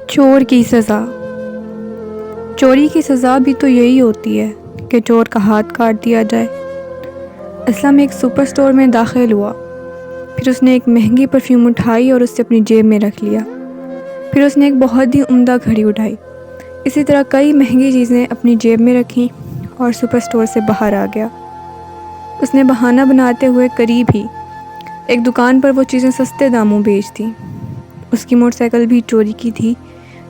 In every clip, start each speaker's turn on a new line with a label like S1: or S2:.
S1: چور کی سزا۔ چوری کی سزا بھی تو یہی ہوتی ہے کہ چور کا ہاتھ کاٹ دیا جائے۔ اسلم ایک سپر سٹور میں داخل ہوا، پھر اس نے ایک مہنگی پرفیوم اٹھائی اور اسے اپنی جیب میں رکھ لیا۔ پھر اس نے ایک بہت ہی عمدہ گھڑی اٹھائی، اسی طرح کئی مہنگی چیزیں اپنی جیب میں رکھیں اور سپر سٹور سے باہر آ گیا۔ اس نے بہانہ بناتے ہوئے قریب ہی ایک دکان پر وہ چیزیں سستے داموں بیچ دیں۔ اس کی موٹر سائیکل بھی چوری کی تھی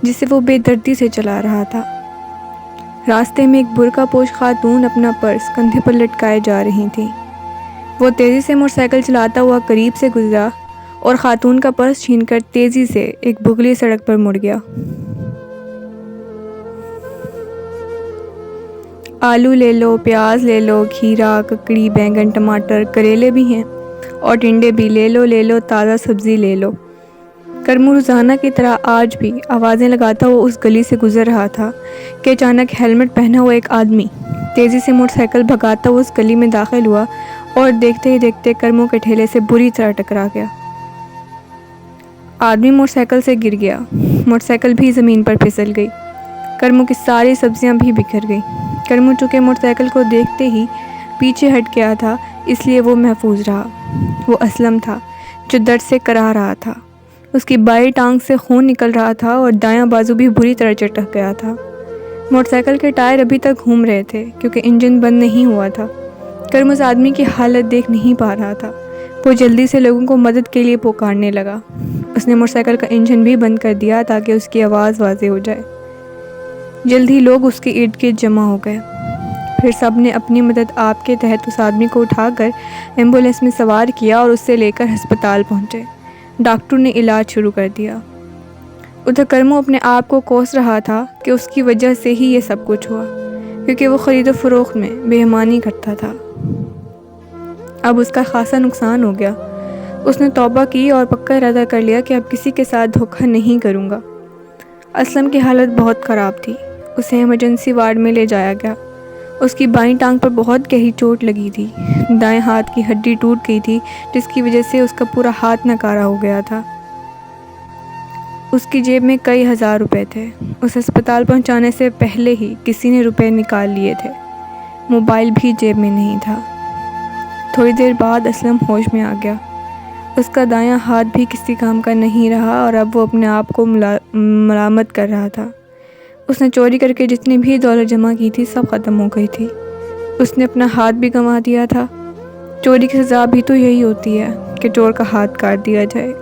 S1: جسے وہ بے دردی سے چلا رہا تھا۔ راستے میں ایک برقع پوش خاتون اپنا پرس کندھے پر لٹکائے جا رہی تھیں۔ وہ تیزی سے موٹر سائیکل چلاتا ہوا قریب سے گزرا اور خاتون کا پرس چھین کر تیزی سے ایک بگلی سڑک پر مڑ گیا۔ آلو لے لو، پیاز لے لو، کھیرا، ککڑی، بینگن، ٹماٹر، کریلے بھی ہیں اور ٹنڈے بھی لے لو، تازہ سبزی لے لو۔ کرمو روزانہ کی طرح آج بھی آوازیں لگاتا وہ اس گلی سے گزر رہا تھا کہ اچانک ہیلمٹ پہنا ہوا ایک آدمی تیزی سے موٹر سائیکل بھگاتا وہ اس گلی میں داخل ہوا اور دیکھتے ہی دیکھتے کرمو کے ٹھیلے سے بری طرح ٹکرا گیا۔ آدمی موٹر سائیکل سے گر گیا، موٹر سائیکل بھی زمین پر پھسل گئی، کرمو کی ساری سبزیاں بھی بکھر گئیں۔ کرمو چونکہ موٹر سائیکل کو دیکھتے ہی پیچھے ہٹ گیا تھا، اس لیے وہ محفوظ رہا۔ وہ اسلم تھا جو درد سے کرا رہا تھا۔ اس کی بائیں ٹانگ سے خون نکل رہا تھا اور دایاں بازو بھی بری طرح چٹک گیا تھا۔ موٹر سائیکل کے ٹائر ابھی تک گھوم رہے تھے کیونکہ انجن بند نہیں ہوا تھا۔ کرم اس آدمی کی حالت دیکھ نہیں پا رہا تھا۔ وہ جلدی سے لوگوں کو مدد کے لیے پکارنے لگا۔ اس نے موٹر سائیکل کا انجن بھی بند کر دیا تاکہ اس کی آواز واضح ہو جائے۔ جلد ہی لوگ اس کے ارد گرد جمع ہو گئے۔ پھر سب نے اپنی مدد آپ کے تحت اس آدمی کو اٹھا کر ایمبولینس میں سوار کیا اور اسے لے کر ہسپتال پہنچے۔ ڈاکٹر نے علاج شروع کر دیا۔ ادھر کرمو اپنے آپ کو کوس رہا تھا کہ اس کی وجہ سے ہی یہ سب کچھ ہوا، کیونکہ وہ خرید و فروخت میں بے ایمانی کرتا تھا۔ اب اس کا خاصا نقصان ہو گیا۔ اس نے توبہ کی اور پکا ارادہ کر لیا کہ اب کسی کے ساتھ دھوکہ نہیں کروں گا۔ اسلم کی حالت بہت خراب تھی۔ اسے ایمرجنسی وارڈ میں لے جایا گیا۔ اس کی بائیں ٹانگ پر بہت گہری چوٹ لگی تھی۔ دائیں ہاتھ کی ہڈی ٹوٹ گئی تھی جس کی وجہ سے اس کا پورا ہاتھ ناکارہ ہو گیا تھا۔ اس کی جیب میں کئی ہزار روپے تھے۔ اس ہسپتال پہنچانے سے پہلے ہی کسی نے روپے نکال لیے تھے۔ موبائل بھی جیب میں نہیں تھا۔ تھوڑی دیر بعد اسلم ہوش میں آ گیا۔ اس کا دایاں ہاتھ بھی کسی کام کا نہیں رہا اور اب وہ اپنے آپ کو ملامت کر رہا تھا۔ اس نے چوری کر کے جتنی بھی دولت جمع کی تھی سب ختم ہو گئی تھی۔ اس نے اپنا ہاتھ بھی گنوا دیا تھا۔ چوری کی سزا بھی تو یہی ہوتی ہے کہ چور کا ہاتھ کاٹ دیا جائے۔